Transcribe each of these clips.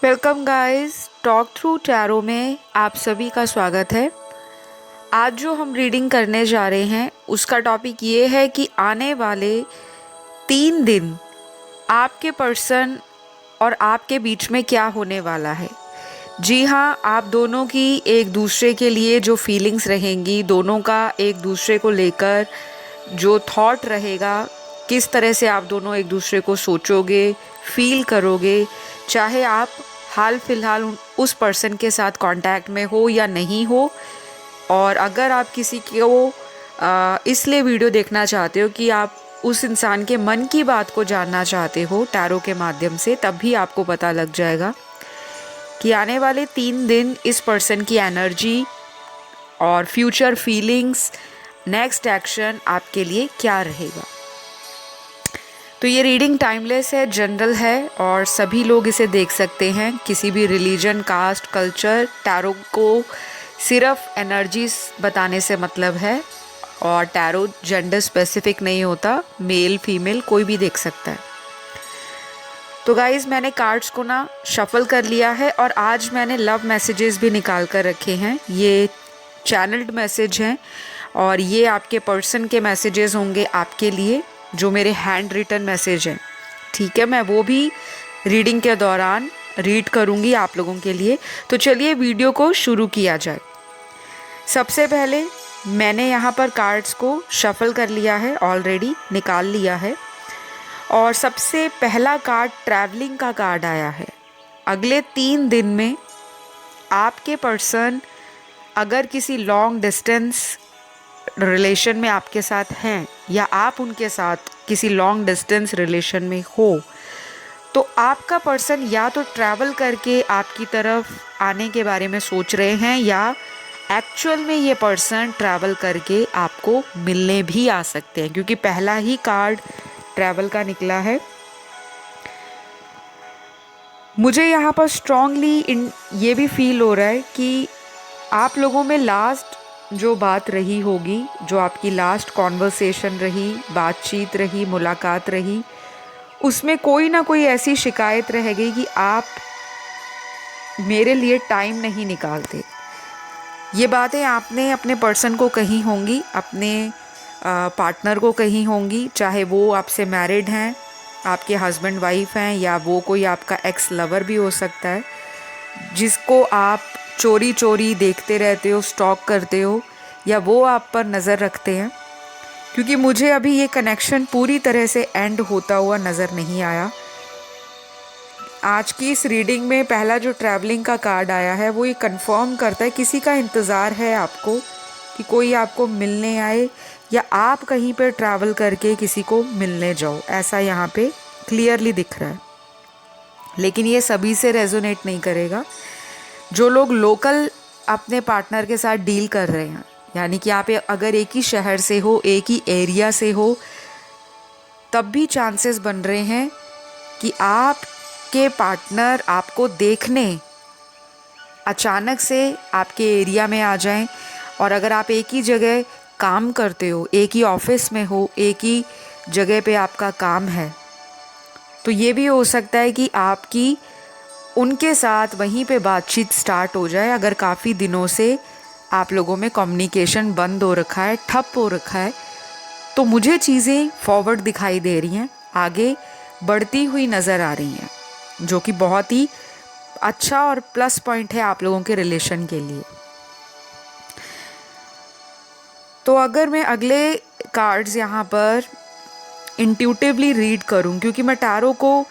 Welcome guys, talk through tarot में आप सभी का स्वागत है। आज जो हम रीडिंग करने जा रहे हैं उसका टॉपिक ये है कि आने वाले 3 दिन आपके पर्सन और आपके बीच में क्या होने वाला है। जी हाँ, आप दोनों की एक दूसरे के लिए जो फीलिंग्स रहेंगी, दोनों का एक दूसरे को लेकर जो थॉट रहेगा, किस तरह से आप दोनों एक दूसरे को सोचोगे, फील करोगे, चाहे आप हाल फिलहाल उस पर्सन के साथ कांटेक्ट में हो या नहीं हो। और अगर आप किसी को इसलिए वीडियो देखना चाहते हो कि आप उस इंसान के मन की बात को जानना चाहते हो टैरो के माध्यम से, तब भी आपको पता लग जाएगा कि आने वाले 3 दिन इस पर्सन की एनर्जी और फ्यूचर फीलिंग्स, नेक्स्ट एक्शन आपके लिए क्या रहेगा। तो ये रीडिंग टाइमलेस है, जनरल है और सभी लोग इसे देख सकते हैं। किसी भी रिलीजन, कास्ट, कल्चर, टैरो को सिर्फ एनर्जीज बताने से मतलब है और टैरो जेंडर स्पेसिफिक नहीं होता, मेल फीमेल कोई भी देख सकता है। तो गाइज, मैंने कार्ड्स को ना शफल कर लिया है और आज मैंने लव मैसेजेस भी निकाल कर रखे हैं। ये चैनल्ड मैसेज हैं और ये आपके पर्सन के मैसेजेस होंगे आपके लिए, जो मेरे हैंड रिटन मैसेज हैं। ठीक है, मैं वो भी रीडिंग के दौरान रीड करूँगी आप लोगों के लिए। तो चलिए वीडियो को शुरू किया जाए। सबसे पहले मैंने यहाँ पर कार्ड्स को शफल कर लिया है, ऑलरेडी निकाल लिया है। और सबसे पहला कार्ड ट्रैवलिंग का कार्ड आया है। अगले 3 दिन में आपके पर्सन अगर किसी लॉन्ग डिस्टेंस रिलेशन में आपके साथ हैं या आप उनके साथ किसी लॉन्ग डिस्टेंस रिलेशन में हो, तो आपका पर्सन या तो ट्रैवल करके आपकी तरफ आने के बारे में सोच रहे हैं या एक्चुअल में ये पर्सन ट्रैवल करके आपको मिलने भी आ सकते हैं, क्योंकि पहला ही कार्ड ट्रैवल का निकला है। मुझे यहाँ पर स्ट्रांगली ये भी फील हो रहा है कि आप लोगों में लास्ट जो बात रही होगी, जो आपकी लास्ट कॉन्वर्सेशन रही, बातचीत रही, मुलाकात रही, उसमें कोई ना कोई ऐसी शिकायत रह गई कि आप मेरे लिए टाइम नहीं निकालते। ये बातें आपने अपने पर्सन को कही होंगी, अपने पार्टनर को कही होंगी, चाहे वो आपसे मैरिड हैं, आपके हस्बैंड वाइफ हैं, या वो कोई आपका एक्स लवर भी हो सकता है जिसको आप चोरी चोरी देखते रहते हो, स्टॉक करते हो, या वो आप पर नज़र रखते हैं। क्योंकि मुझे अभी ये कनेक्शन पूरी तरह से एंड होता हुआ नज़र नहीं आया। आज की इस रीडिंग में पहला जो ट्रैवलिंग का कार्ड आया है वो ये कंफर्म करता है किसी का इंतज़ार है आपको, कि कोई आपको मिलने आए या आप कहीं पर ट्रैवल करके किसी को मिलने जाओ, ऐसा यहाँ पे क्लियरली दिख रहा है। लेकिन ये सभी से रेजोनेट नहीं करेगा। जो लोग लोकल अपने पार्टनर के साथ डील कर रहे हैं, यानी कि आप अगर एक ही शहर से हो, एक ही एरिया से हो, तब भी चांसेस बन रहे हैं कि आपके पार्टनर आपको देखने अचानक से आपके एरिया में आ जाएं। और अगर आप एक ही जगह काम करते हो, एक ही ऑफिस में हो, एक ही जगह पे आपका काम है, तो ये भी हो सकता है कि आपकी उनके साथ वहीं पे बातचीत स्टार्ट हो जाए। अगर काफ़ी दिनों से आप लोगों में कम्युनिकेशन बंद हो रखा है, ठप हो रखा है, तो मुझे चीज़ें फॉरवर्ड दिखाई दे रही हैं, आगे बढ़ती हुई नज़र आ रही हैं, जो कि बहुत ही अच्छा और प्लस पॉइंट है आप लोगों के रिलेशन के लिए। तो अगर मैं अगले कार्ड्स यहाँ पर इंट्यूटिवली रीड करूँ, क्योंकि मैं टैरो को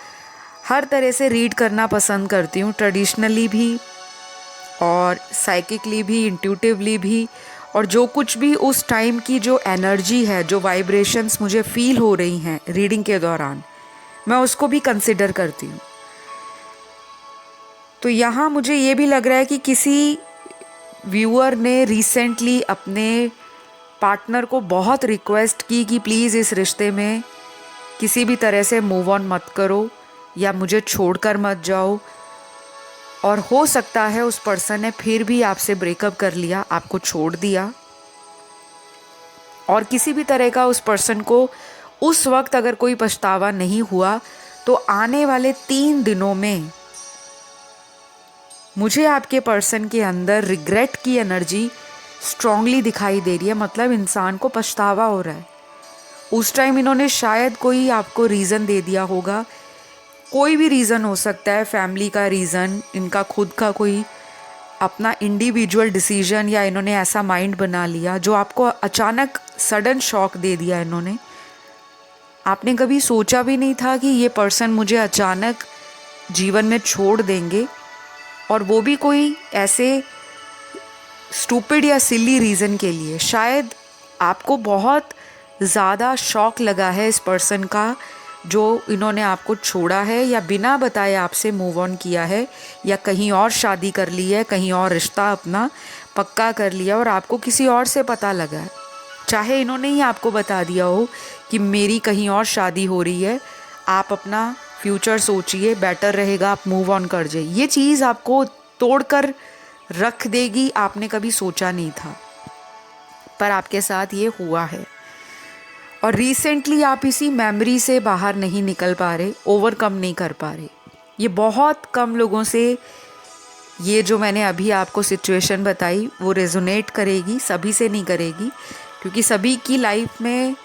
हर तरह से रीड करना पसंद करती हूँ, ट्रेडिशनली भी और साइकिकली भी, इंट्यूटिवली भी, और जो कुछ भी उस टाइम की जो एनर्जी है, जो वाइब्रेशंस मुझे फील हो रही हैं रीडिंग के दौरान, मैं उसको भी कंसिडर करती हूँ। तो यहाँ मुझे ये भी लग रहा है कि किसी व्यूअर ने रिसेंटली अपने पार्टनर को बहुत रिक्वेस्ट की कि प्लीज़ इस रिश्ते में किसी भी तरह से मूव ऑन मत करो या मुझे छोड़कर मत जाओ। और हो सकता है उस पर्सन ने फिर भी आपसे ब्रेकअप कर लिया, आपको छोड़ दिया, और किसी भी तरह का उस पर्सन को उस वक्त अगर कोई पछतावा नहीं हुआ, तो आने वाले 3 दिनों में मुझे आपके पर्सन के अंदर रिग्रेट की एनर्जी स्ट्रांगली दिखाई दे रही है, मतलब इंसान को पछतावा हो रहा है। उस टाइम इन्होंने शायद कोई आपको रीज़न दे दिया होगा, कोई भी रीज़न हो सकता है, फैमिली का रीज़न, इनका खुद का कोई अपना इंडिविजुअल डिसीजन, या इन्होंने ऐसा माइंड बना लिया जो आपको अचानक सडन शॉक दे दिया इन्होंने। आपने कभी सोचा भी नहीं था कि ये पर्सन मुझे अचानक जीवन में छोड़ देंगे, और वो भी कोई ऐसे स्टूपिड या सिली रीज़न के लिए। शायद आपको बहुत ज़्यादा शॉक लगा है इस पर्सन का, जो इन्होंने आपको छोड़ा है या बिना बताए आपसे मूव ऑन किया है, या कहीं और शादी कर ली है, कहीं और रिश्ता अपना पक्का कर लिया और आपको किसी और से पता लगा है। चाहे इन्होंने ही आपको बता दिया हो कि मेरी कहीं और शादी हो रही है, आप अपना फ्यूचर सोचिए, बेटर रहेगा, आप मूव ऑन कर जाइए। ये चीज़ आपको तोड़कर रख देगी, आपने कभी सोचा नहीं था, पर आपके साथ ये हुआ है। और रिसेंटली आप इसी मेमोरी से बाहर नहीं निकल पा रहे, ओवरकम नहीं कर पा रहे। ये बहुत कम लोगों से, ये जो मैंने अभी आपको सिचुएशन बताई वो रेजोनेट करेगी, सभी से नहीं करेगी, क्योंकि सभी की लाइफ में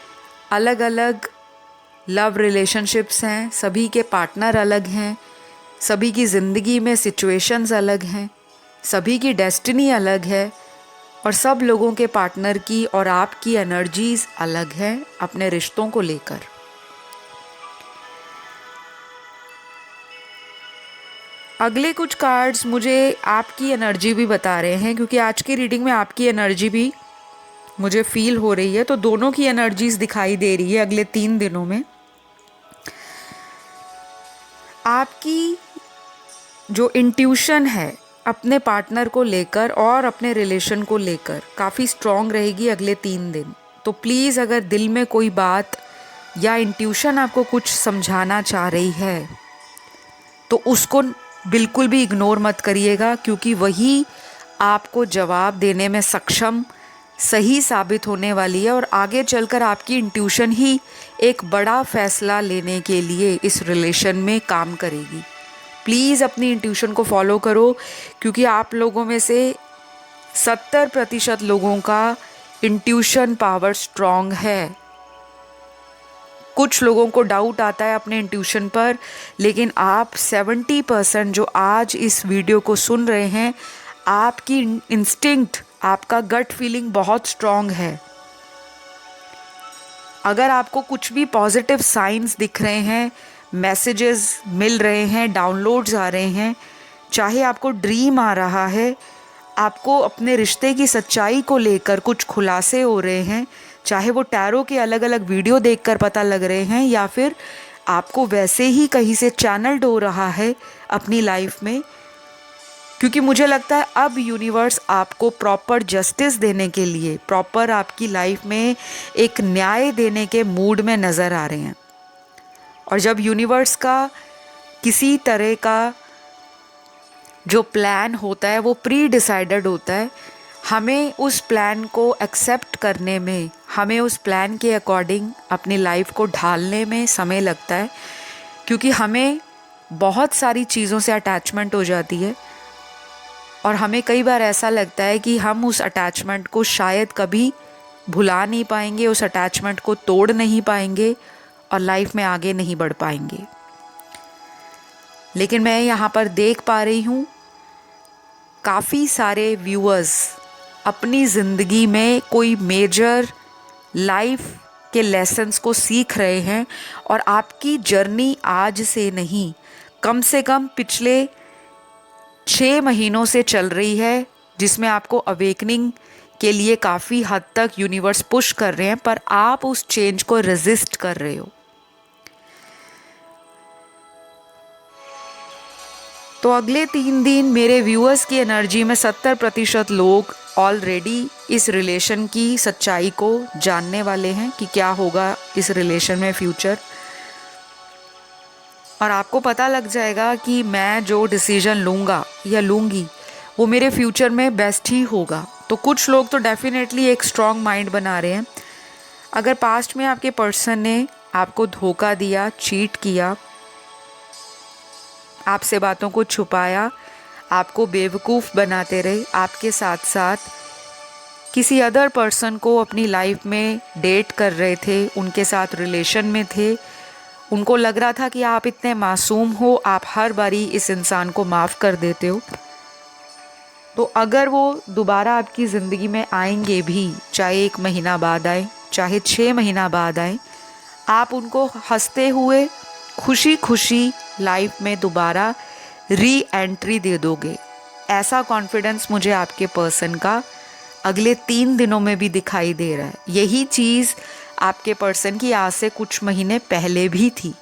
अलग अलग लव रिलेशनशिप्स हैं, सभी के पार्टनर अलग हैं, सभी की ज़िंदगी में सिचुएशंस अलग हैं, सभी की डेस्टिनी अलग है, और सब लोगों के पार्टनर की और आपकी एनर्जीज अलग हैं अपने रिश्तों को लेकर। अगले कुछ कार्ड्स मुझे आपकी एनर्जी भी बता रहे हैं, क्योंकि आज की रीडिंग में आपकी एनर्जी भी मुझे फील हो रही है, तो दोनों की एनर्जीज दिखाई दे रही है अगले 3 दिनों में। आपकी जो इंट्यूशन है अपने पार्टनर को लेकर और अपने रिलेशन को लेकर काफ़ी स्ट्रॉन्ग रहेगी अगले 3 दिन। तो प्लीज़ अगर दिल में कोई बात या इंट्यूशन आपको कुछ समझाना चाह रही है तो उसको बिल्कुल भी इग्नोर मत करिएगा, क्योंकि वही आपको जवाब देने में सक्षम सही साबित होने वाली है, और आगे चलकर आपकी इंट्यूशन ही एक बड़ा फैसला लेने के लिए इस रिलेशन में काम करेगी। प्लीज़ अपनी इंट्यूशन को फॉलो करो, क्योंकि आप लोगों में से 70% लोगों का इंट्यूशन पावर स्ट्रॉन्ग है। कुछ लोगों को डाउट आता है अपने इंट्यूशन पर, लेकिन आप 70% जो आज इस वीडियो को सुन रहे हैं, आपकी इंस्टिंक्ट, आपका गट फीलिंग बहुत स्ट्रॉन्ग है। अगर आपको कुछ भी पॉजिटिव साइंस दिख रहे हैं, मैसेजेस मिल रहे हैं, डाउनलोड्स आ रहे हैं, चाहे आपको ड्रीम आ रहा है, आपको अपने रिश्ते की सच्चाई को लेकर कुछ खुलासे हो रहे हैं, चाहे वो टैरो के अलग अलग वीडियो देखकर पता लग रहे हैं, या फिर आपको वैसे ही कहीं से चैनल्ड हो रहा है अपनी लाइफ में, क्योंकि मुझे लगता है अब यूनिवर्स आपको प्रॉपर जस्टिस देने के लिए, प्रॉपर आपकी लाइफ में एक न्याय देने के मूड में नज़र आ रहे हैं। और जब यूनिवर्स का किसी तरह का जो प्लान होता है वो प्री डिसाइडेड होता है, हमें उस प्लान को एक्सेप्ट करने में, हमें उस प्लान के अकॉर्डिंग अपनी लाइफ को ढालने में समय लगता है, क्योंकि हमें बहुत सारी चीज़ों से अटैचमेंट हो जाती है, और हमें कई बार ऐसा लगता है कि हम उस अटैचमेंट को शायद कभी भुला नहीं पाएंगे, उस अटैचमेंट को तोड़ नहीं पाएंगे और लाइफ में आगे नहीं बढ़ पाएंगे। लेकिन मैं यहाँ पर देख पा रही हूँ काफ़ी सारे व्यूअर्स अपनी ज़िंदगी में कोई मेजर लाइफ के लेसन्स को सीख रहे हैं, और आपकी जर्नी आज से नहीं, कम से कम पिछले 6 महीनों से चल रही है, जिसमें आपको अवेकनिंग के लिए काफ़ी हद तक यूनिवर्स पुश कर रहे हैं, पर आप उस चेंज को रेजिस्ट कर रहे हो। तो अगले 3 दिन मेरे व्यूअर्स की एनर्जी में 70% लोग ऑलरेडी इस रिलेशन की सच्चाई को जानने वाले हैं कि क्या होगा इस रिलेशन में फ्यूचर, और आपको पता लग जाएगा कि मैं जो डिसीजन लूँगा या लूँगी वो मेरे फ्यूचर में बेस्ट ही होगा। तो कुछ लोग तो डेफिनेटली एक स्ट्रॉन्ग माइंड बना रहे हैं। अगर पास्ट में आपके पर्सन ने आपको धोखा दिया, चीट किया, आपसे बातों को छुपाया, आपको बेवकूफ़ बनाते रहे, आपके साथ साथ किसी अदर पर्सन को अपनी लाइफ में डेट कर रहे थे, उनके साथ रिलेशन में थे, उनको लग रहा था कि आप इतने मासूम हो, आप हर बारी इस इंसान को माफ़ कर देते हो। तो अगर वो दोबारा आपकी ज़िंदगी में आएंगे भी, चाहे 1 महीना बाद आए, चाहे 6 महीना बाद आए, आप उनको हंसते हुए खुशी खुशी लाइफ में दोबारा री एंट्री दे दोगे। ऐसा कॉन्फिडेंस मुझे आपके पर्सन का अगले 3 दिनों में भी दिखाई दे रहा है। यही चीज़ आपके पर्सन की आज से कुछ महीने पहले भी थी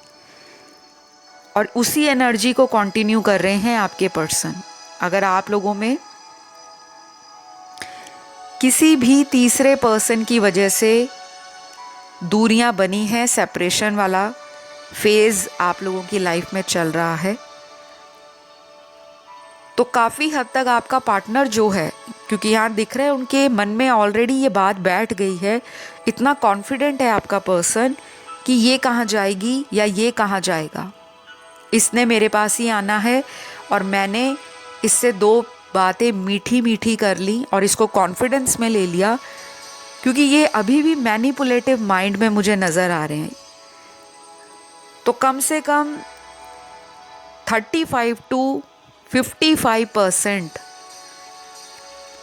और उसी एनर्जी को कंटिन्यू कर रहे हैं आपके पर्सन। अगर आप लोगों में किसी भी तीसरे पर्सन की वजह से दूरियां बनी हैं, सेपरेशन वाला फेज़ आप लोगों की लाइफ में चल रहा है, तो काफ़ी हद तक आपका पार्टनर जो है, क्योंकि यहाँ दिख रहा है उनके मन में ऑलरेडी ये बात बैठ गई है, इतना कॉन्फिडेंट है आपका पर्सन कि ये कहाँ जाएगी या ये कहाँ जाएगा, इसने मेरे पास ही आना है। और मैंने इससे 2 बातें मीठी मीठी कर ली और इसको कॉन्फिडेंस में ले लिया, क्योंकि ये अभी भी मैनिपुलेटिव माइंड में मुझे नज़र आ रहे हैं। तो कम से कम 35 to 55%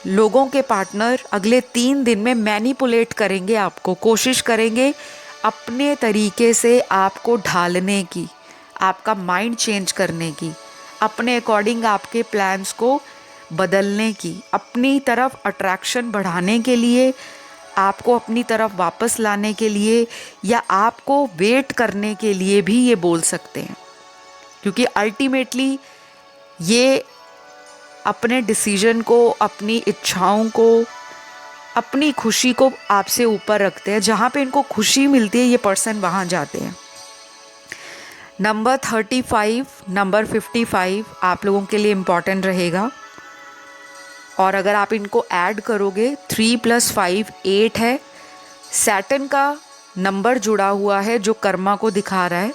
लोगों के पार्टनर अगले 3 दिन में मैनिपुलेट करेंगे आपको, कोशिश करेंगे अपने तरीके से आपको ढालने की, आपका माइंड चेंज करने की, अपने अकॉर्डिंग आपके प्लान्स को बदलने की, अपनी तरफ अट्रैक्शन बढ़ाने के लिए, आपको अपनी तरफ वापस लाने के लिए, या आपको वेट करने के लिए भी ये बोल सकते हैं। क्योंकि अल्टीमेटली ये अपने डिसीजन को, अपनी इच्छाओं को, अपनी खुशी को आपसे ऊपर रखते हैं। जहाँ पे इनको खुशी मिलती है ये पर्सन वहाँ जाते हैं। नंबर 35, नंबर 55 आप लोगों के लिए इम्पॉर्टेंट रहेगा। और अगर आप इनको ऐड करोगे 3 + 5 8 है। सैटर्न का नंबर जुड़ा हुआ है जो कर्मा को दिखा रहा है।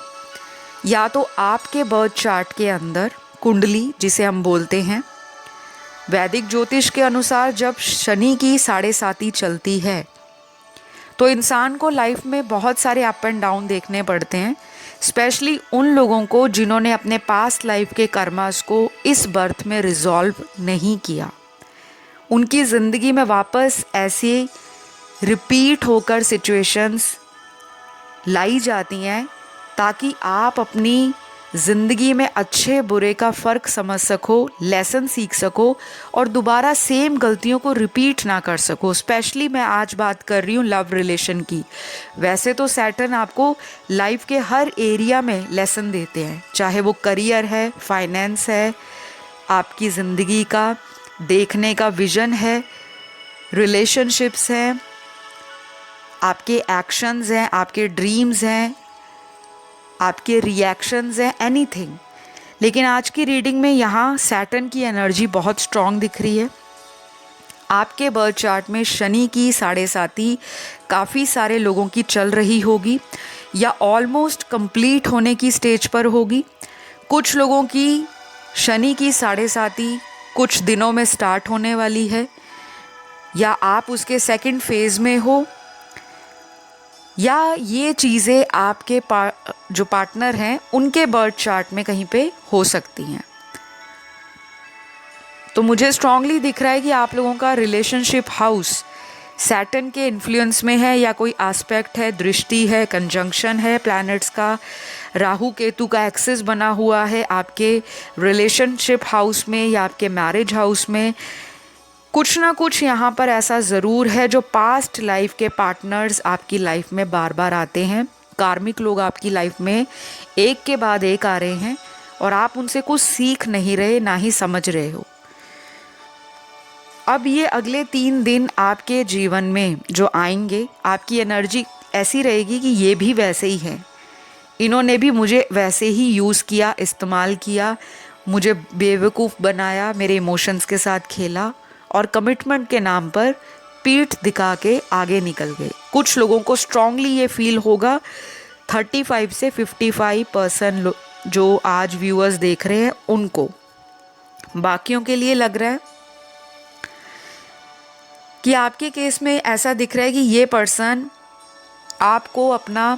या तो आपके बर्थ चार्ट के अंदर कुंडली जिसे हम बोलते हैं, वैदिक ज्योतिष के अनुसार जब शनि की 7.5 चलती है तो इंसान को लाइफ में बहुत सारे अप एंड डाउन देखने पड़ते हैं, स्पेशली उन लोगों को जिन्होंने अपने पास्ट लाइफ के कर्मास को इस बर्थ में रिजॉल्व नहीं किया। उनकी ज़िंदगी में वापस ऐसे रिपीट होकर सिचुएशंस लाई जाती हैं ताकि आप अपनी ज़िंदगी में अच्छे बुरे का फ़र्क समझ सको, लेसन सीख सको और दोबारा सेम गलतियों को रिपीट ना कर सको। स्पेशली मैं आज बात कर रही हूँ लव रिलेशन की। वैसे तो सैटर्न आपको लाइफ के हर एरिया में लेसन देते हैं, चाहे वो करियर है, फाइनेंस है, आपकी ज़िंदगी का देखने का विज़न है, रिलेशनशिप्स हैं, आपके एक्शंस हैं, आपके ड्रीम्स हैं, आपके रिएक्शंस हैं, एनीथिंग। लेकिन आज की रीडिंग में यहाँ सैटर्न की एनर्जी बहुत स्ट्रॉन्ग दिख रही है। आपके बर्थ चार्ट में शनि की 7.5 काफ़ी सारे लोगों की चल रही होगी या ऑलमोस्ट कंप्लीट होने की स्टेज पर होगी। कुछ लोगों की शनि की 7.5 कुछ दिनों में स्टार्ट होने वाली है, या आप उसके सेकंड फेज़ में हो, या ये चीज़ें आपके जो पार्टनर हैं उनके बर्थ चार्ट में कहीं पे हो सकती हैं। तो मुझे स्ट्रांगली दिख रहा है कि आप लोगों का रिलेशनशिप हाउस सैटर्न के इन्फ्लुएंस में है, या कोई एस्पेक्ट है, दृष्टि है, कंजंक्शन है प्लैनेट्स का, राहु केतु का एक्सिस बना हुआ है आपके रिलेशनशिप हाउस में या आपके मैरिज हाउस में। कुछ ना कुछ यहाँ पर ऐसा ज़रूर है जो पास्ट लाइफ के पार्टनर्स आपकी लाइफ में बार बार आते हैं। कार्मिक लोग आपकी लाइफ में एक के बाद एक आ रहे हैं और आप उनसे कुछ सीख नहीं रहे, ना ही समझ रहे हो। अब ये अगले 3 दिन आपके जीवन में जो आएंगे, आपकी एनर्जी ऐसी रहेगी कि ये भी वैसे ही है, इन्होंने भी मुझे वैसे ही यूज़ किया, इस्तेमाल किया, मुझे बेवकूफ़ बनाया, मेरे इमोशंस के साथ खेला और कमिटमेंट के नाम पर पीठ दिखा के आगे निकल गए। कुछ लोगों को स्ट्रांगली ये फील होगा। 35 से 55% जो आज व्यूअर्स देख रहे हैं उनको बाकियों के लिए लग रहा है कि आपके केस में ऐसा दिख रहा है कि ये पर्सन आपको अपना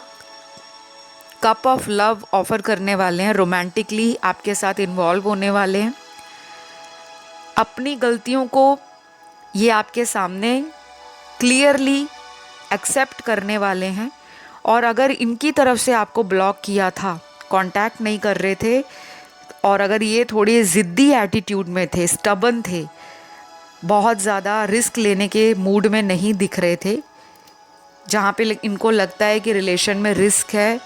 कप ऑफ लव ऑफर करने वाले हैं, रोमांटिकली आपके साथ इन्वॉल्व होने वाले हैं। अपनी गलतियों को ये आपके सामने क्लियरली एक्सेप्ट करने वाले हैं। और अगर इनकी तरफ से आपको ब्लॉक किया था, कांटेक्ट नहीं कर रहे थे, और अगर ये थोड़ी ज़िद्दी एटीट्यूड में थे, स्टबन थे, बहुत ज़्यादा रिस्क लेने के मूड में नहीं दिख रहे थे, जहाँ पे इनको लगता है कि रिलेशन में रिस्क है,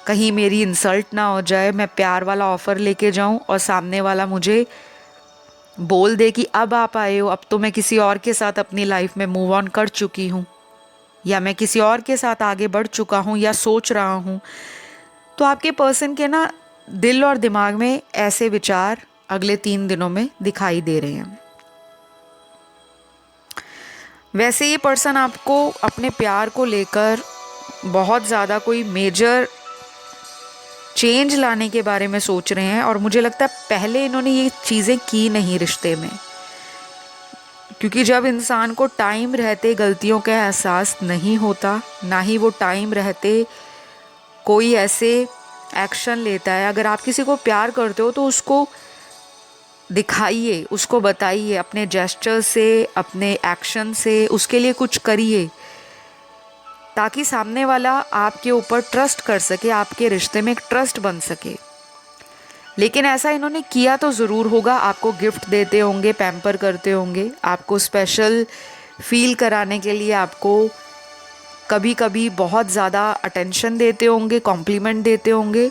कहीं मेरी इंसल्ट ना हो जाए, मैं प्यार वाला ऑफ़र लेके जाऊँ और सामने वाला मुझे बोल दे कि अब आप आए हो, अब तो मैं किसी और के साथ अपनी लाइफ में मूव ऑन कर चुकी हूँ, या मैं किसी और के साथ आगे बढ़ चुका हूँ या सोच रहा हूँ। तो आपके पर्सन के ना दिल और दिमाग में ऐसे विचार अगले 3 दिनों में दिखाई दे रहे हैं। वैसे ये पर्सन आपको अपने प्यार को लेकर बहुत ज़्यादा कोई मेजर चेंज लाने के बारे में सोच रहे हैं, और मुझे लगता है पहले इन्होंने ये चीज़ें की नहीं रिश्ते में, क्योंकि जब इंसान को टाइम रहते गलतियों का एहसास नहीं होता, ना ही वो टाइम रहते कोई ऐसे एक्शन लेता है। अगर आप किसी को प्यार करते हो तो उसको दिखाइए, उसको बताइए, अपने जेस्चर से, अपने एक्शन से उसके लिए कुछ करिए, ताकि सामने वाला आपके ऊपर ट्रस्ट कर सके, आपके रिश्ते में एक ट्रस्ट बन सके। लेकिन ऐसा इन्होंने किया तो ज़रूर होगा, आपको गिफ्ट देते होंगे, पैम्पर करते होंगे, आपको स्पेशल फील कराने के लिए आपको कभी कभी बहुत ज़्यादा अटेंशन देते होंगे, कॉम्प्लीमेंट देते होंगे,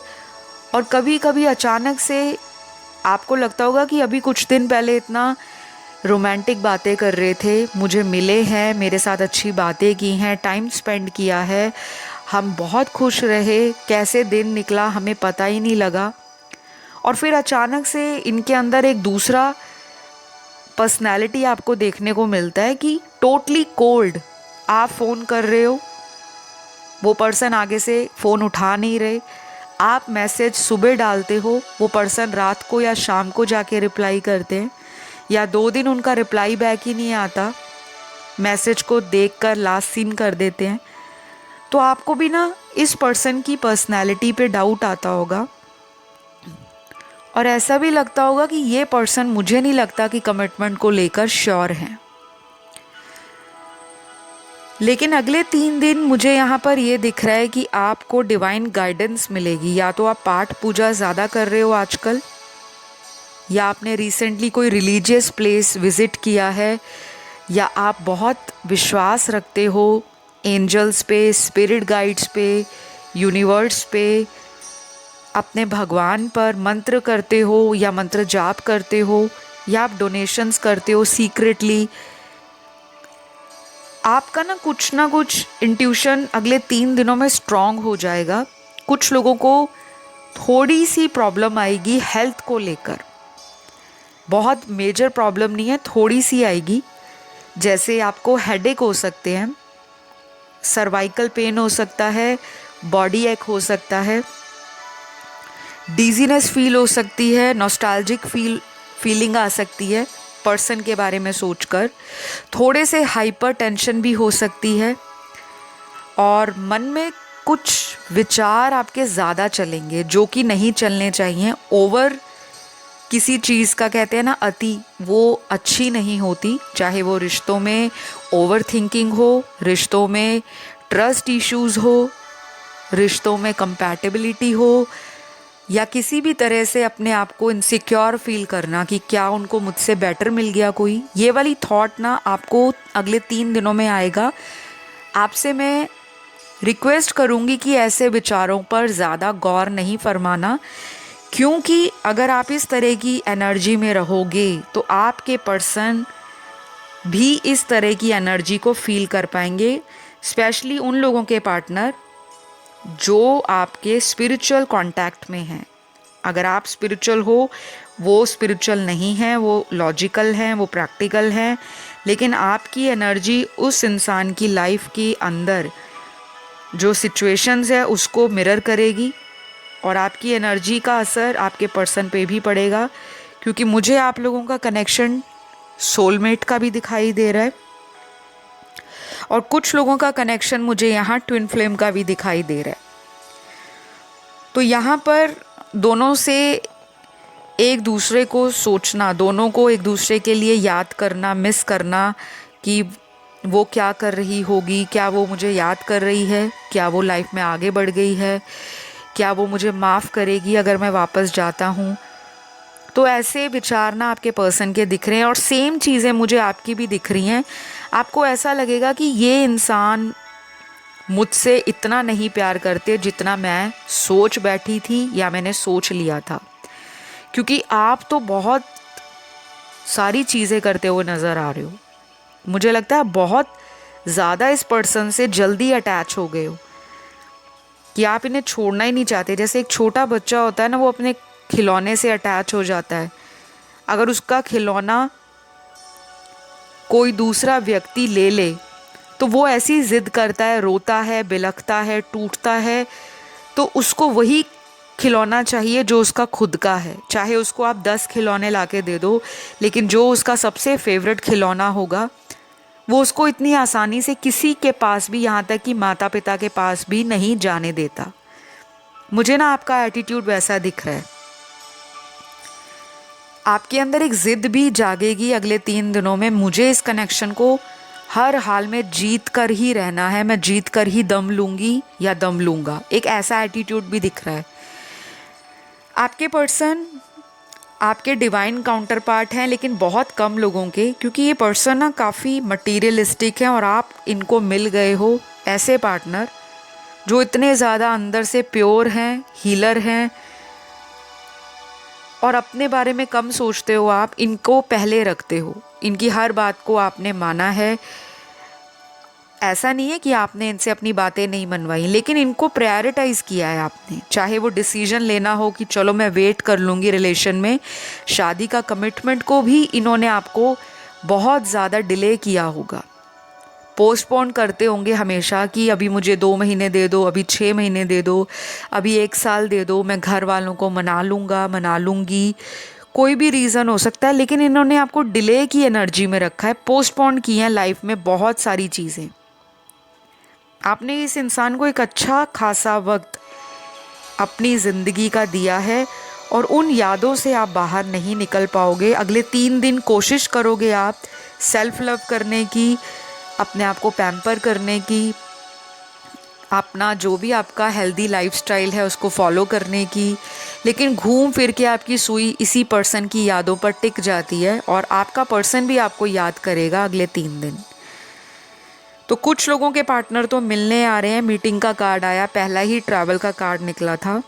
और कभी कभी अचानक से आपको लगता होगा कि अभी कुछ दिन पहले इतना रोमांटिक बातें कर रहे थे, मुझे मिले हैं, मेरे साथ अच्छी बातें की हैं, टाइम स्पेंड किया है, हम बहुत खुश रहे, कैसे दिन निकला हमें पता ही नहीं लगा, और फिर अचानक से इनके अंदर एक दूसरा पर्सनैलिटी आपको देखने को मिलता है कि टोटली कोल्ड। आप फ़ोन कर रहे हो, वो पर्सन आगे से फ़ोन उठा नहीं रहे, आप मैसेज सुबह डालते हो, वो पर्सन रात को या शाम को जाके रिप्लाई करते हैं, या 2 दिन उनका रिप्लाई बैक ही नहीं आता, मैसेज को देखकर लास्ट सीन कर देते हैं। तो आपको भी ना इस पर्सन की पर्सनैलिटी पे डाउट आता होगा, और ऐसा भी लगता होगा कि ये पर्सन, मुझे नहीं लगता कि कमिटमेंट को लेकर श्योर हैं। लेकिन अगले 3 दिन मुझे यहाँ पर ये दिख रहा है कि आपको डिवाइन गाइडेंस मिलेगी। या तो आप पाठ पूजा ज़्यादा कर रहे हो आजकल, या आपने रिसेंटली कोई रिलीजियस प्लेस विज़िट किया है, या आप बहुत विश्वास रखते हो एंजल्स पे, स्पिरिट गाइड्स पे, यूनिवर्स पे, अपने भगवान पर मंत्र करते हो या मंत्र जाप करते हो, या आप डोनेशंस करते हो सीक्रेटली। आपका ना कुछ इंट्यूशन अगले 3 दिनों में स्ट्रॉन्ग हो जाएगा। कुछ लोगों को थोड़ी सी प्रॉब्लम आएगी हेल्थ को लेकर, बहुत मेजर प्रॉब्लम नहीं है, थोड़ी सी आएगी। जैसे आपको हेडेक हो सकते हैं, सर्वाइकल पेन हो सकता है, बॉडी एक हो सकता है, डिजीनेस फील हो सकती है, नॉस्टैल्जिक फीलिंग आ सकती है पर्सन के बारे में सोचकर, थोड़े से हाइपर टेंशन भी हो सकती है, और मन में कुछ विचार आपके ज़्यादा चलेंगे जो कि नहीं चलने चाहिए। ओवर किसी चीज़ का कहते हैं ना, अति, वो अच्छी नहीं होती। चाहे वो रिश्तों में ओवर थिंकिंग हो, रिश्तों में ट्रस्ट इश्यूज़ हो, रिश्तों में कंपैटिबिलिटी हो, या किसी भी तरह से अपने आप को इनसिक्योर फील करना कि क्या उनको मुझसे बेटर मिल गया कोई, ये वाली थॉट ना आपको अगले 3 दिनों में आएगा। आपसे मैं रिक्वेस्ट करूँगी कि ऐसे विचारों पर ज़्यादा गौर नहीं फरमाना, क्योंकि अगर आप इस तरह की एनर्जी में रहोगे तो आपके पर्सन भी इस तरह की एनर्जी को फील कर पाएंगे। स्पेशली उन लोगों के पार्टनर जो आपके स्पिरिचुअल कांटेक्ट में हैं। अगर आप स्पिरिचुअल हो, वो स्पिरिचुअल नहीं है, वो लॉजिकल हैं, वो प्रैक्टिकल हैं, लेकिन आपकी एनर्जी उस इंसान की लाइफ के अंदर जो सिचुएशंस है उसको मिरर करेगी, और आपकी एनर्जी का असर आपके पर्सन पे भी पड़ेगा, क्योंकि मुझे आप लोगों का कनेक्शन सोलमेट का भी दिखाई दे रहा है और कुछ लोगों का कनेक्शन मुझे यहाँ ट्विन फ्लेम का भी दिखाई दे रहा है। तो यहाँ पर दोनों से एक दूसरे को सोचना, दोनों को एक दूसरे के लिए याद करना, मिस करना कि वो क्या कर रही होगी, क्या वो मुझे याद कर रही है, क्या वो लाइफ में आगे बढ़ गई है, क्या वो मुझे माफ़ करेगी अगर मैं वापस जाता हूँ। तो ऐसे विचार ना आपके पर्सन के दिख रहे हैं और सेम चीज़ें मुझे आपकी भी दिख रही हैं। आपको ऐसा लगेगा कि ये इंसान मुझसे इतना नहीं प्यार करते जितना मैं सोच बैठी थी या मैंने सोच लिया था, क्योंकि आप तो बहुत सारी चीज़ें करते हुए नज़र आ रहे हो। मुझे लगता है बहुत ज़्यादा इस पर्सन से जल्दी अटैच हो गए हो कि आप इन्हें छोड़ना ही नहीं चाहते। जैसे एक छोटा बच्चा होता है ना, वो अपने खिलौने से अटैच हो जाता है। अगर उसका खिलौना कोई दूसरा व्यक्ति ले ले तो वो ऐसी जिद करता है, रोता है, बिलखता है, टूटता है, तो उसको वही खिलौना चाहिए जो उसका खुद का है। चाहे उसको आप 10 खिलौने लाके दे दो, लेकिन जो उसका सबसे फेवरेट खिलौना होगा वो उसको इतनी आसानी से किसी के पास भी, यहाँ तक कि माता पिता के पास भी नहीं जाने देता। मुझे ना आपका एटीट्यूड वैसा दिख रहा है। आपके अंदर एक जिद भी जागेगी अगले 3 दिनों में। मुझे इस कनेक्शन को हर हाल में जीत कर ही रहना है, मैं जीत कर ही दम लूंगी या दम लूंगा, एक ऐसा एटीट्यूड भी दिख रहा है। आपके पर्सन आपके डिवाइन काउंटर पार्ट हैं, लेकिन बहुत कम लोगों के, क्योंकि ये पर्सन ना काफ़ी मटीरियलिस्टिक हैं और आप इनको मिल गए हो ऐसे पार्टनर जो इतने ज़्यादा अंदर से प्योर हैं, हीलर हैं और अपने बारे में कम सोचते हो। आप इनको पहले रखते हो, इनकी हर बात को आपने माना है। ऐसा नहीं है कि आपने इनसे अपनी बातें नहीं मनवाई, लेकिन इनको प्रायोरिटाइज़ किया है आपने। चाहे वो डिसीजन लेना हो कि चलो मैं वेट कर लूँगी रिलेशन में, शादी का कमिटमेंट को भी इन्होंने आपको बहुत ज़्यादा डिले किया होगा, पोस्टपोन करते होंगे हमेशा कि अभी मुझे 2 महीने दे दो, अभी 6 महीने दे दो, अभी 1 साल दे दो, मैं घर वालों को मना लूँगा, मना लूँगी। कोई भी रीज़न हो सकता है, लेकिन इन्होंने आपको डिले की एनर्जी में रखा है, पोस्टपोन की है लाइफ में बहुत सारी चीज़ें। आपने इस इंसान को एक अच्छा खासा वक्त अपनी ज़िंदगी का दिया है और उन यादों से आप बाहर नहीं निकल पाओगे। अगले 3 दिन कोशिश करोगे आप सेल्फ लव करने की, अपने आप को पैम्पर करने की, अपना जो भी आपका हेल्दी लाइफस्टाइल है उसको फॉलो करने की, लेकिन घूम फिर के आपकी सुई इसी पर्सन की यादों पर टिक जाती है और आपका पर्सन भी आपको याद करेगा अगले 3 दिन। तो कुछ लोगों के पार्टनर तो मिलने आ रहे हैं, मीटिंग का कार्ड आया, पहला ही ट्रैवल का कार्ड निकला था।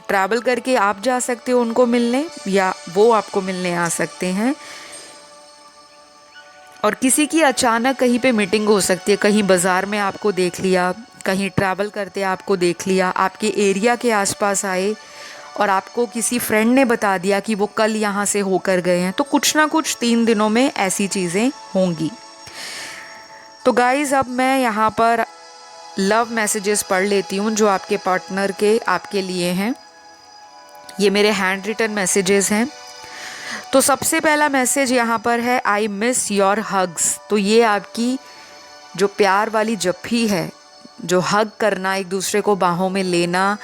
ट्रैवल करके आप जा सकते हो उनको मिलने या वो आपको मिलने आ सकते हैं। और किसी की अचानक कहीं पे मीटिंग हो सकती है, कहीं बाज़ार में आपको देख लिया, कहीं ट्रैवल करते आपको देख लिया, आपके एरिया के आसपास आए और आपको किसी फ्रेंड ने बता दिया कि वो कल यहाँ से होकर गए हैं। तो कुछ ना कुछ 3 दिनों में ऐसी चीज़ें होंगी। तो गाइज़, अब मैं यहाँ पर लव मैसेजेस पढ़ लेती हूँ जो आपके पार्टनर के आपके लिए हैं। ये मेरे हैंड रिटन मैसेजेस हैं। तो सबसे पहला मैसेज यहाँ पर है, आई मिस योर हग्स। तो ये आपकी जो प्यार वाली जप्फी है, जो हग करना, एक दूसरे को बाहों में लेना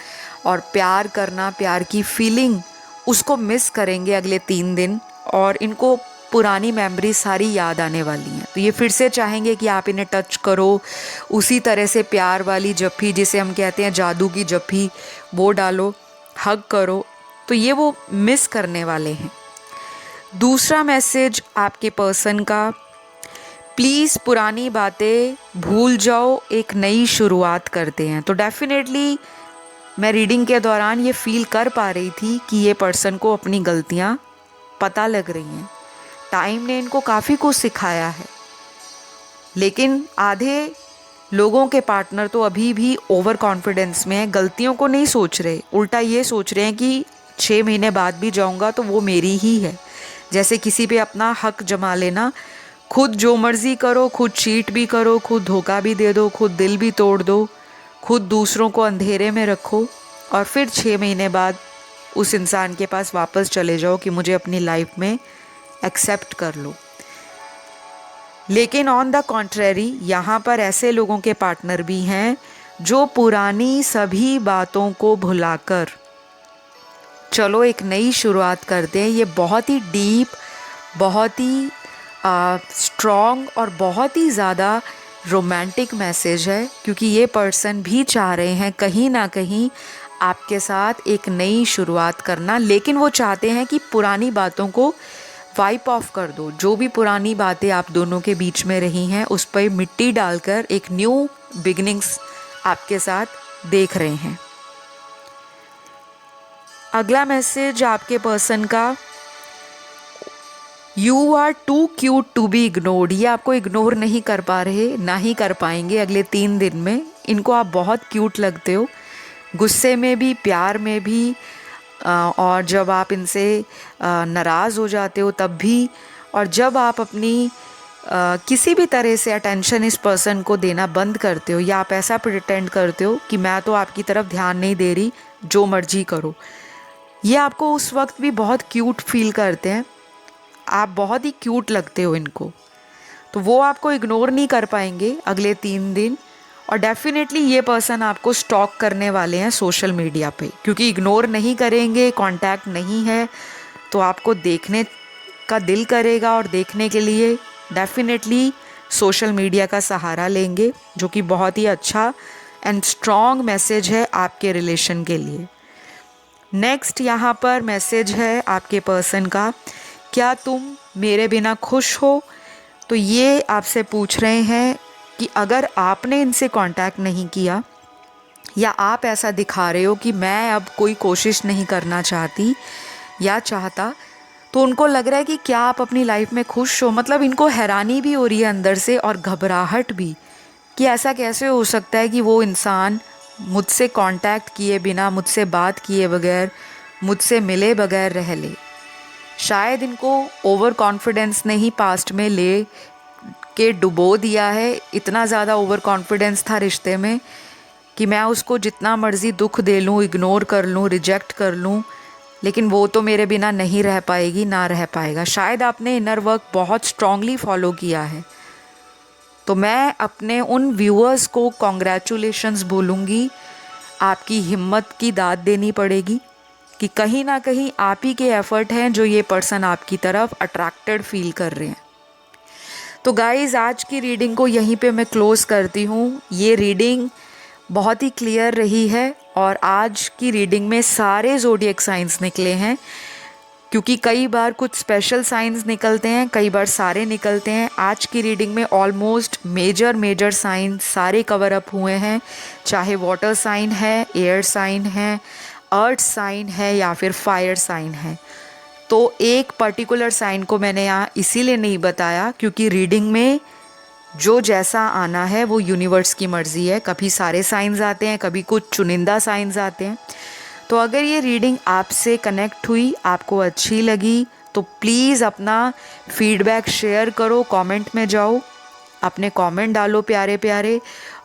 और प्यार करना, प्यार की फीलिंग, उसको मिस करेंगे अगले 3 दिन और इनको पुरानी मेमोरी सारी याद आने वाली हैं। तो ये फिर से चाहेंगे कि आप इन्हें टच करो, उसी तरह से प्यार वाली जप्फी, जिसे हम कहते हैं जादू की जप्फी, वो डालो, हग करो। तो ये वो मिस करने वाले हैं। दूसरा मैसेज आपके पर्सन का, प्लीज़ पुरानी बातें भूल जाओ, एक नई शुरुआत करते हैं। तो डेफिनेटली मैं रीडिंग के दौरान ये फील कर पा रही थी कि ये पर्सन को अपनी गलतियाँ पता लग रही हैं। टाइम ने इनको काफ़ी कुछ सिखाया है, लेकिन आधे लोगों के पार्टनर तो अभी भी ओवर कॉन्फिडेंस में हैं, गलतियों को नहीं सोच रहे, उल्टा ये सोच रहे हैं कि 6 महीने बाद भी जाऊंगा तो वो मेरी ही है। जैसे किसी पे अपना हक जमा लेना, खुद जो मर्जी करो, खुद चीट भी करो, खुद धोखा भी दे दो, खुद दिल भी तोड़ दो, खुद दूसरों को अंधेरे में रखो और फिर 6 महीने बाद उस इंसान के पास वापस चले जाओ कि मुझे अपनी लाइफ में एक्सेप्ट कर लो। लेकिन ऑन द कॉन्ट्रेरी यहाँ पर ऐसे लोगों के पार्टनर भी हैं जो पुरानी सभी बातों को भुलाकर चलो एक नई शुरुआत करते हैं। ये बहुत ही डीप, बहुत ही स्ट्रॉन्ग और बहुत ही ज़्यादा रोमांटिक मैसेज है, क्योंकि ये पर्सन भी चाह रहे हैं कहीं ना कहीं आपके साथ एक नई शुरुआत करना, लेकिन वो चाहते हैं कि पुरानी बातों को वाइप ऑफ कर दो। जो भी पुरानी बातें आप दोनों के बीच में रही हैं उस पर मिट्टी डालकर एक न्यू बिगिनिंग्स आपके साथ देख रहे हैं। अगला मैसेज आपके पर्सन का, you are too cute to be ignored. ये आपको इग्नोर नहीं कर पा रहे, ना ही कर पाएंगे अगले 3 दिन में। इनको आप बहुत क्यूट लगते हो, गुस्से में भी, प्यार में भी, और जब आप इनसे नाराज़ हो जाते हो तब भी, और जब आप अपनी किसी भी तरह से अटेंशन इस पर्सन को देना बंद करते हो या आप ऐसा प्रिटेंड करते हो कि मैं तो आपकी तरफ ध्यान नहीं दे रही, जो मर्जी करो, ये आपको उस वक्त भी बहुत क्यूट फील करते हैं। आप बहुत ही क्यूट लगते हो इनको, तो वो आपको इग्नोर नहीं कर पाएंगे अगले 3 दिन। और डेफिनेटली ये पर्सन आपको स्टॉक करने वाले हैं सोशल मीडिया पे, क्योंकि इग्नोर नहीं करेंगे, कांटेक्ट नहीं है, तो आपको देखने का दिल करेगा और देखने के लिए डेफिनेटली सोशल मीडिया का सहारा लेंगे, जो कि बहुत ही अच्छा एंड स्ट्रॉन्ग मैसेज है आपके रिलेशन के लिए। नेक्स्ट यहाँ पर मैसेज है आपके पर्सन का, क्या तुम मेरे बिना खुश हो? तो ये आपसे पूछ रहे हैं कि अगर आपने इनसे कांटेक्ट नहीं किया या आप ऐसा दिखा रहे हो कि मैं अब कोई कोशिश नहीं करना चाहती या चाहता, तो उनको लग रहा है कि क्या आप अपनी लाइफ में खुश हो। मतलब इनको हैरानी भी हो रही है अंदर से और घबराहट भी कि ऐसा कैसे हो सकता है कि वो इंसान मुझसे कांटेक्ट किए बिना, मुझसे बात किए बगैर, मुझसे मिले बगैर रह ले। शायद इनको ओवर कॉन्फिडेंस ने ही पास्ट में ले के डुबो दिया है। इतना ज़्यादा ओवर कॉन्फिडेंस था रिश्ते में कि मैं उसको जितना मर्ज़ी दुख दे लूँ, इग्नोर कर लूँ, रिजेक्ट कर लूँ, लेकिन वो तो मेरे बिना नहीं रह पाएगी, ना रह पाएगा। शायद आपने इनर वर्क बहुत स्ट्रांगली फॉलो किया है। तो मैं अपने उन व्यूअर्स को कॉन्ग्रेचुलेशंस बोलूँगी, आपकी हिम्मत की दाद देनी पड़ेगी कि कहीं ना कहीं आप ही के एफर्ट हैं जो ये पर्सन आपकी तरफ अट्रैक्टेड फील कर रहे हैं। तो गाइज़, आज की रीडिंग को यहीं पे मैं क्लोज़ करती हूँ। ये रीडिंग बहुत ही क्लियर रही है और आज की रीडिंग में सारे ज़ोडिएक साइंस निकले हैं, क्योंकि कई बार कुछ स्पेशल साइंस निकलते हैं, कई बार सारे निकलते हैं। आज की रीडिंग में ऑलमोस्ट मेजर साइंस सारे कवर अप हुए हैं, चाहे वाटर साइन है, एयर साइन है, अर्थ साइन है या फिर फायर साइन है। तो एक पर्टिकुलर साइन को मैंने यहाँ इसीलिए नहीं बताया क्योंकि रीडिंग में जो जैसा आना है वो यूनिवर्स की मर्ज़ी है। कभी सारे साइंस आते हैं, कभी कुछ चुनिंदा साइंस आते हैं। तो अगर ये रीडिंग आपसे कनेक्ट हुई, आपको अच्छी लगी, तो प्लीज़ अपना फीडबैक शेयर करो, कमेंट में जाओ, अपने कमेंट डालो प्यारे प्यारे।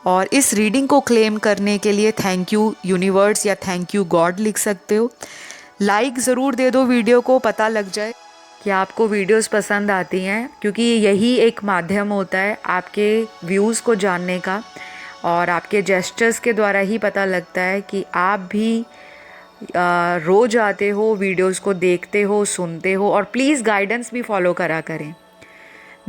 और इस रीडिंग को क्लेम करने के लिए थैंक यू यूनिवर्स या थैंक यू गॉड लिख सकते हो। लाइक ज़रूर दे दो वीडियो को, पता लग जाए कि आपको वीडियोस पसंद आती हैं, क्योंकि यही एक माध्यम होता है आपके व्यूज़ को जानने का, और आपके जेस्चर्स के द्वारा ही पता लगता है कि आप भी रोज़ आते हो, वीडियोस को देखते हो, सुनते हो, और प्लीज़ गाइडेंस भी फॉलो करा करें।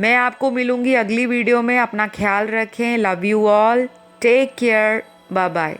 मैं आपको मिलूँगी अगली वीडियो में। अपना ख्याल रखें। Love you all, take care, bye bye.